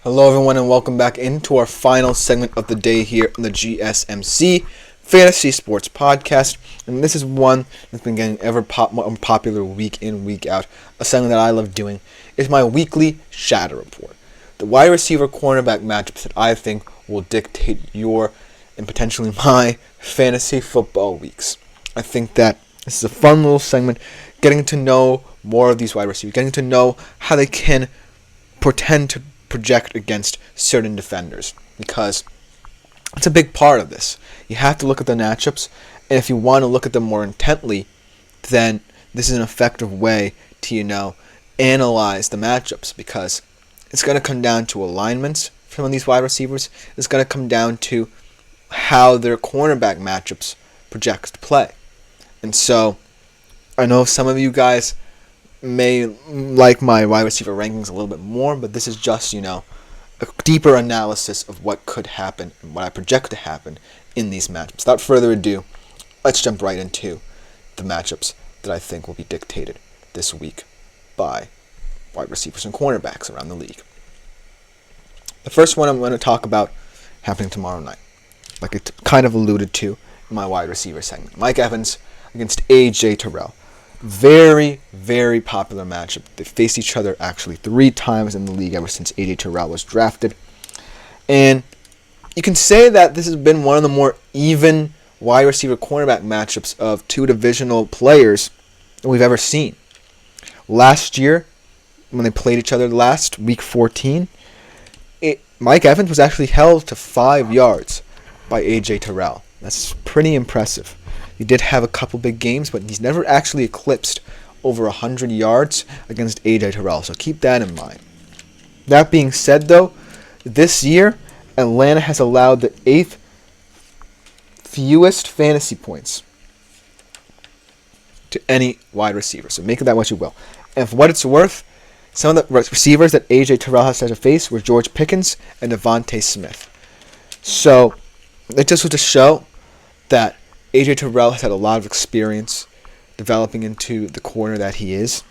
Hello everyone and welcome back into our final segment of the day here on the GSMC Fantasy Sports Podcast. And this is one that's been getting ever more popular week in, week out. A segment that I love doing is my weekly Shadow Report. The wide receiver cornerback matchups that I think will dictate your and potentially my fantasy football weeks. I think that this is a fun little segment, getting to know more of these wide receivers, getting to know how they can pretend to project against certain defenders, because it's a big part of this. You have to look at the matchups, and if you want to look at them more intently, then this is an effective way to, analyze the matchups, because it's going to come down to alignments for some of these wide receivers. It's going to come down to how their cornerback matchups project to play. And so, I know some of you guys may like my wide receiver rankings a little bit more, but this is just, a deeper analysis of what could happen and what I project to happen in these matchups. Without further ado, let's jump right into the matchups that I think will be dictated this week by wide receivers and cornerbacks around the league. The first one I'm going to talk about happening tomorrow night, like it kind of alluded to in my wide receiver segment. Mike Evans against A.J. Terrell. Very, very popular matchup. They faced each other actually 3 times in the league ever since A.J. Terrell was drafted. And you can say that this has been one of the more even wide receiver cornerback matchups of 2 divisional players that we've ever seen. Last year, when they played each other last, week 14, Mike Evans was actually held to 5 yards by A.J. Terrell. That's pretty impressive. He did have a couple big games, but he's never actually eclipsed over 100 yards against A.J. Terrell, so keep that in mind. That being said, though, this year, Atlanta has allowed the 8th fewest fantasy points to any wide receiver, so make of that what you will. And for what it's worth, some of the receivers that A.J. Terrell has had to face were George Pickens and Devontae Smith. So, it just was to show that A.J. Terrell has had a lot of experience developing into the corner that he is,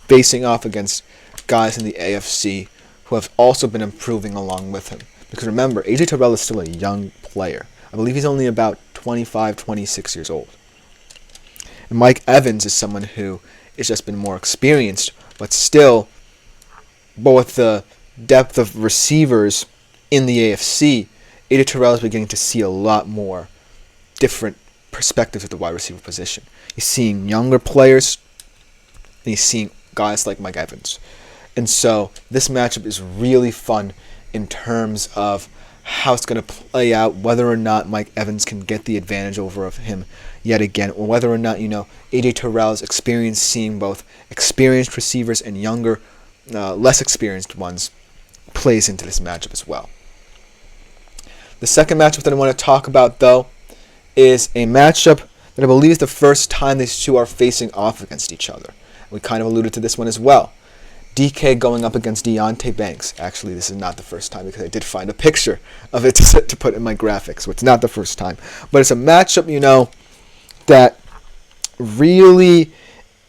facing off against guys in the AFC who have also been improving along with him. Because remember, A.J. Terrell is still a young player. I believe he's only about 25, 26 years old. And Mike Evans is someone who has just been more experienced, but still, with the depth of receivers in the AFC, A.J. Terrell is beginning to see a lot more different perspectives at the wide receiver position. He's seeing younger players, and he's seeing guys like Mike Evans. And so this matchup is really fun in terms of how it's going to play out, whether or not Mike Evans can get the advantage over of him yet again, or whether or not, A.J. Terrell's experience seeing both experienced receivers and younger, less experienced ones plays into this matchup as well. The second matchup that I want to talk about, though, is a matchup that I believe is the first time these two are facing off against each other. We kind of alluded to this one as well. DK going up against Deontay Banks. Actually, this is not the first time because I did find a picture of it to put in my graphics, so it's not the first time. But it's a matchup, that really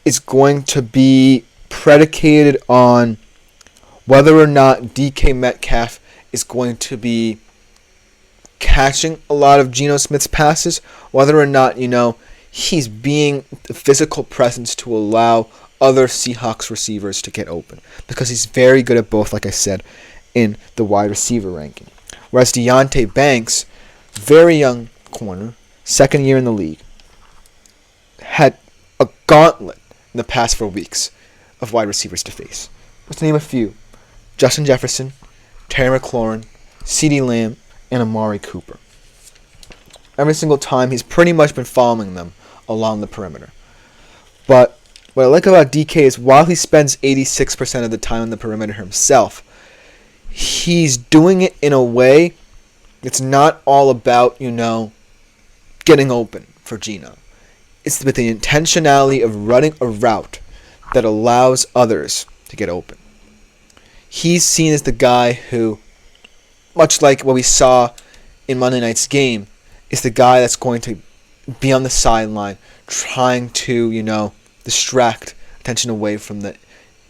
is going to be predicated on whether or not DK Metcalf is going to be catching a lot of Geno Smith's passes, whether or not, he's being the physical presence to allow other Seahawks receivers to get open. Because he's very good at both, like I said, in the wide receiver ranking. Whereas Deontay Banks, very young corner, second year in the league, had a gauntlet in the past 4 weeks of wide receivers to face. Let's name a few. Justin Jefferson, Terry McLaurin, CeeDee Lamb, and Amari Cooper. Every single time, he's pretty much been following them along the perimeter. But what I like about DK is while he spends 86% of the time on the perimeter himself, he's doing it in a way that's not all about, getting open for Geno. It's with the intentionality of running a route that allows others to get open. He's seen as the guy who, much like what we saw in Monday night's game, is the guy that's going to be on the sideline trying to, distract attention away from the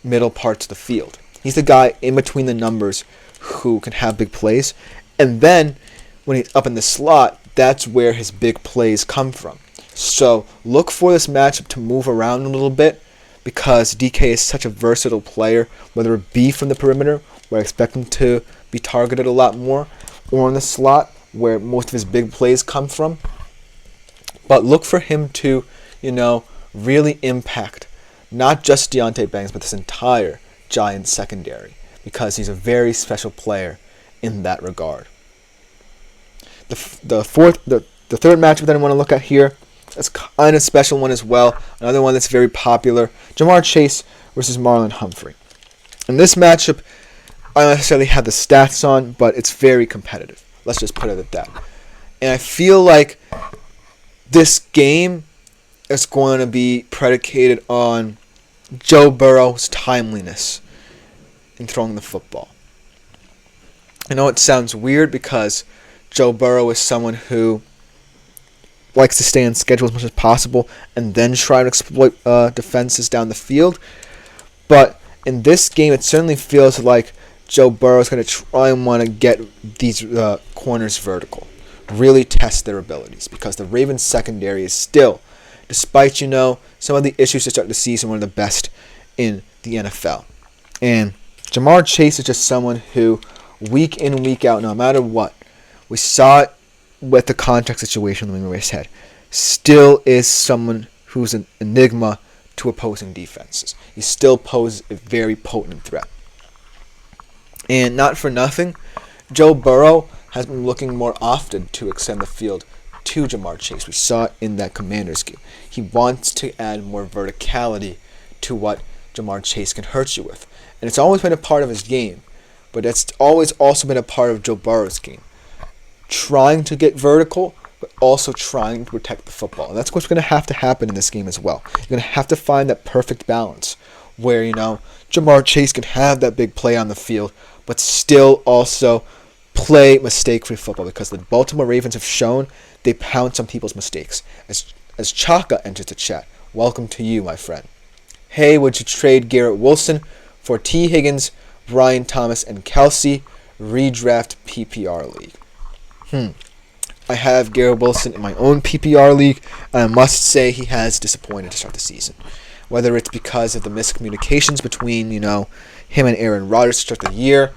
middle parts of the field. He's the guy in between the numbers who can have big plays. And then when he's up in the slot, that's where his big plays come from. So look for this matchup to move around a little bit because DK is such a versatile player, whether it be from the perimeter, where I expect him to be targeted a lot more, or in the slot, where most of his big plays come from. But look for him to, really impact not just Deonte Banks, but this entire Giants secondary, because he's a very special player in that regard. The third matchup that I want to look at here, that's kind of a special one as well. Another one that's very popular, Jamar Chase versus Marlon Humphrey. In this matchup, I don't necessarily have the stats on, but it's very competitive. Let's just put it at that. And I feel like this game is going to be predicated on Joe Burrow's timeliness in throwing the football. I know it sounds weird because Joe Burrow is someone who likes to stay on schedule as much as possible and then try to exploit defenses down the field. But in this game, it certainly feels like Joe Burrow is going to try and want to get these corners vertical, really test their abilities, because the Ravens secondary is still, despite, some of the issues to start the season, one of the best in the NFL. And Jamar Chase is just someone who, week in, week out, no matter what, we saw it with the contract situation on the Race head, still is someone who's an enigma to opposing defenses. He still poses a very potent threat. And not for nothing, Joe Burrow has been looking more often to extend the field to Jamar Chase. We saw it in that Commanders game. He wants to add more verticality to what Jamar Chase can hurt you with. And it's always been a part of his game, but it's always also been a part of Joe Burrow's game. Trying to get vertical, but also trying to protect the football. And that's what's going to have to happen in this game as well. You're going to have to find that perfect balance where, Jamar Chase can have that big play on the field, but still also play mistake-free football, because the Baltimore Ravens have shown they pounce on people's mistakes. As Chaka enters the chat, welcome to you, my friend. Hey, would you trade Garrett Wilson for T. Higgins, Brian Thomas, and Kelsey? Redraft PPR league. I have Garrett Wilson in my own PPR league, and I must say he has disappointed to start the season. Whether it's because of the miscommunications between, him and Aaron Rodgers to start the year,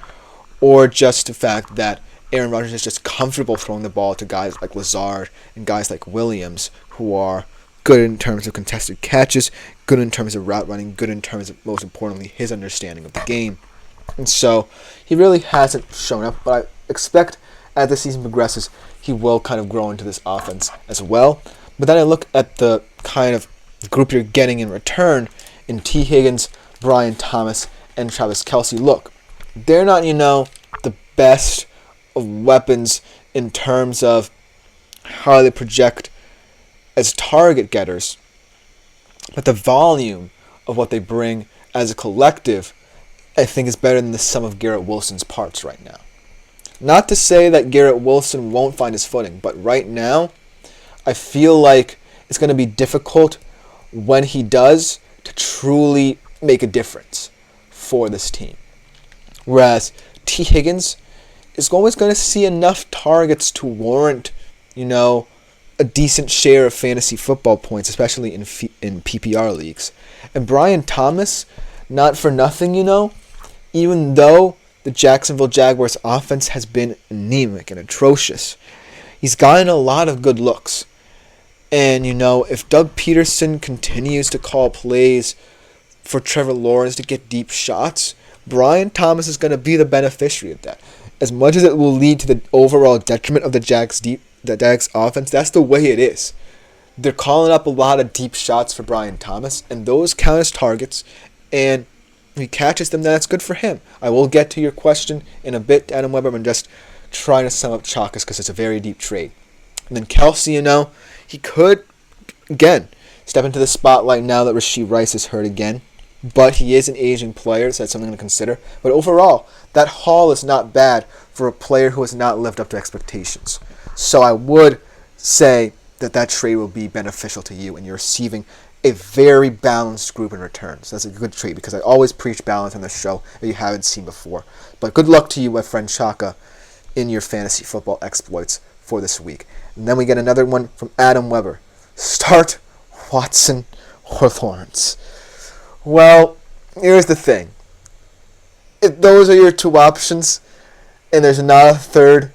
or just the fact that Aaron Rodgers is just comfortable throwing the ball to guys like Lazard and guys like Williams, who are good in terms of contested catches, good in terms of route running, good in terms of, most importantly, his understanding of the game. And so he really hasn't shown up, but I expect as the season progresses, he will kind of grow into this offense as well. But then I look at the kind of group you're getting in return in T. Higgins, Brian Thomas, and Travis Kelsey. Look, they're not, the best of weapons in terms of how they project as target getters, but the volume of what they bring as a collective, I think, is better than the sum of Garrett Wilson's parts right now. Not to say that Garrett Wilson won't find his footing, but right now, I feel like it's going to be difficult when he does to truly make a difference for this team. Whereas T. Higgins is always going to see enough targets to warrant, a decent share of fantasy football points, especially in PPR leagues. And Brian Thomas, not for nothing, even though the Jacksonville Jaguars offense has been anemic and atrocious, he's gotten a lot of good looks. And, if Doug Peterson continues to call plays for Trevor Lawrence to get deep shots, Brian Thomas is going to be the beneficiary of that. As much as it will lead to the overall detriment of the Jags offense, that's the way it is. They're calling up a lot of deep shots for Brian Thomas, and those count as targets, and if he catches them, then that's good for him. I will get to your question in a bit, Adam Weber. I'm just trying to sum up Chakas because it's a very deep trade. And then Kelsey, he could, again, step into the spotlight now that Rashee Rice is hurt again. But he is an aging player, so that's something to consider. But overall, that haul is not bad for a player who has not lived up to expectations. So I would say that trade will be beneficial to you, and you're receiving a very balanced group in return. So that's a good trait because I always preach balance on the show that you haven't seen before. But good luck to you, my friend Shaka, in your fantasy football exploits for this week. And then we get another one from Adam Weber. Start Watson or Lawrence. Well, here's the thing. If those are your two options and there's not a third,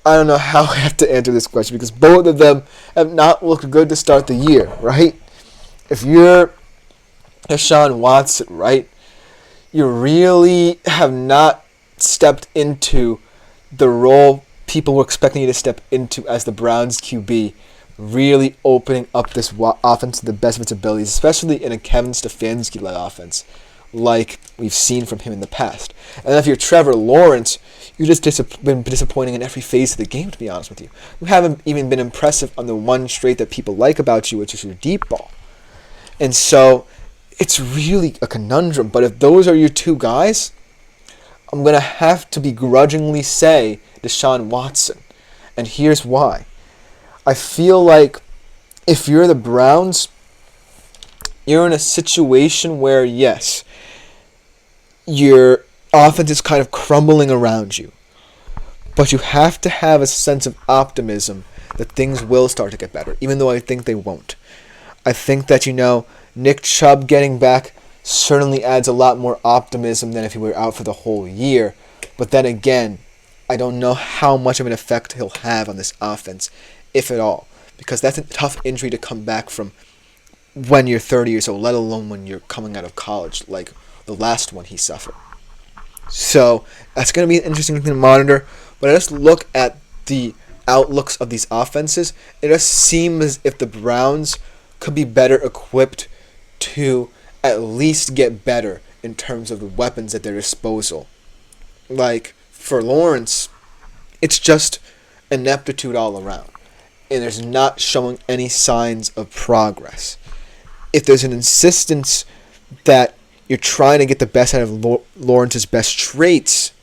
I don't know how I have to answer this question because both of them have not looked good to start the year, right? If you're Deshaun Watson, right, you really have not stepped into the role people were expecting you to step into as the Browns QB, really opening up this offense to the best of its abilities, especially in a Kevin Stefanski-led offense, like we've seen from him in the past. And if you're Trevor Lawrence, you've just been disappointing in every phase of the game, to be honest with you. You haven't even been impressive on the one trait that people like about you, which is your deep ball. And so it's really a conundrum. But if those are your two guys, I'm going to have to begrudgingly say Deshaun Watson. And here's why. I feel like if you're the Browns, you're in a situation where, yes, your offense is kind of crumbling around you. But you have to have a sense of optimism that things will start to get better, even though I think they won't. I think that, Nick Chubb getting back certainly adds a lot more optimism than if he were out for the whole year. But then again, I don't know how much of an effect he'll have on this offense, if at all. Because that's a tough injury to come back from when you're 30 years old, let alone when you're coming out of college, like the last one he suffered. So that's going to be an interesting thing to monitor. But I just look at the outlooks of these offenses. It just seems as if the Browns could be better equipped to at least get better in terms of the weapons at their disposal. Like, for Lawrence, it's just ineptitude all around. And there's not showing any signs of progress. If there's an insistence that you're trying to get the best out of Lawrence's best traits,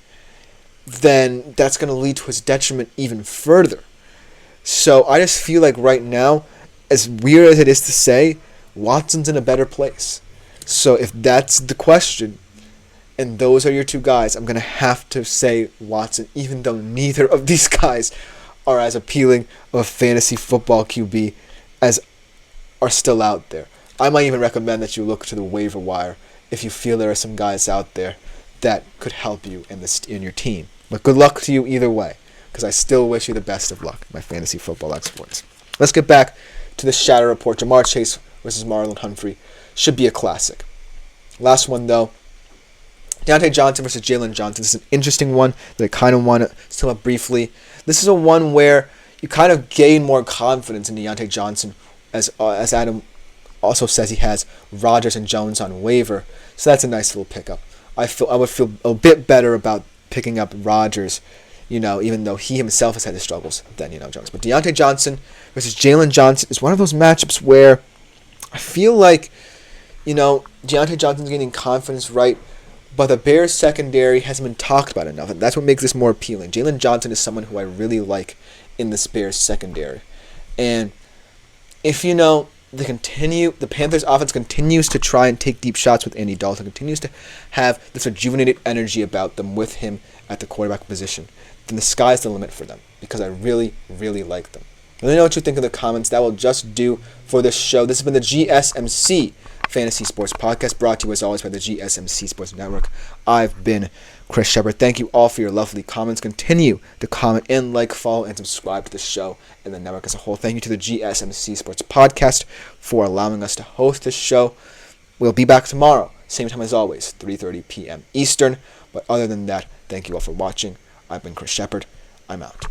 then that's going to lead to his detriment even further. So I just feel like right now, as weird as it is to say, Watson's in a better place. So if that's the question, and those are your two guys, I'm going to have to say Watson, even though neither of these guys are as appealing of a fantasy football QB as are still out there. I might even recommend that you look to the waiver wire if you feel there are some guys out there that could help you in your team. But good luck to you either way, because I still wish you the best of luck, my fantasy football exploits. Let's get back to the Shadow Report. Jamar Chase versus Marlon Humphrey should be a classic. Last one, though. Deontay Johnson versus Jalen Johnson. This is an interesting one that I kind of want to sum up briefly. This is a one where you kind of gain more confidence in Deontay Johnson, as Adam also says he has Rodgers and Jones on waiver. So that's a nice little pickup. I would feel a bit better about picking up Rodgers, even though he himself has had his struggles than Jones. But Deontay Johnson versus Jalen Johnson is one of those matchups where I feel like Deontay Johnson's gaining confidence, right? But the Bears secondary hasn't been talked about enough, and that's what makes this more appealing. Jalen Johnson is someone who I really like in this Bears secondary. And if the Panthers offense continues to try and take deep shots with Andy Dalton, continues to have this rejuvenated energy about them with him at the quarterback position, then the sky's the limit for them, because I really, really like them. Let me know what you think in the comments. That will just do for this show. This has been the GSMC Fantasy Sports Podcast, brought to you as always by the GSMC Sports Network. I've been Chris Shepard. Thank you all for your lovely comments. Continue to comment and follow, and subscribe to the show and the network as a whole. Thank you to the GSMC Sports Podcast for allowing us to host this show. We'll be back tomorrow, same time as always, 3:30 p.m. Eastern. But other than that, thank you all for watching. I've been Chris Shepard. I'm out.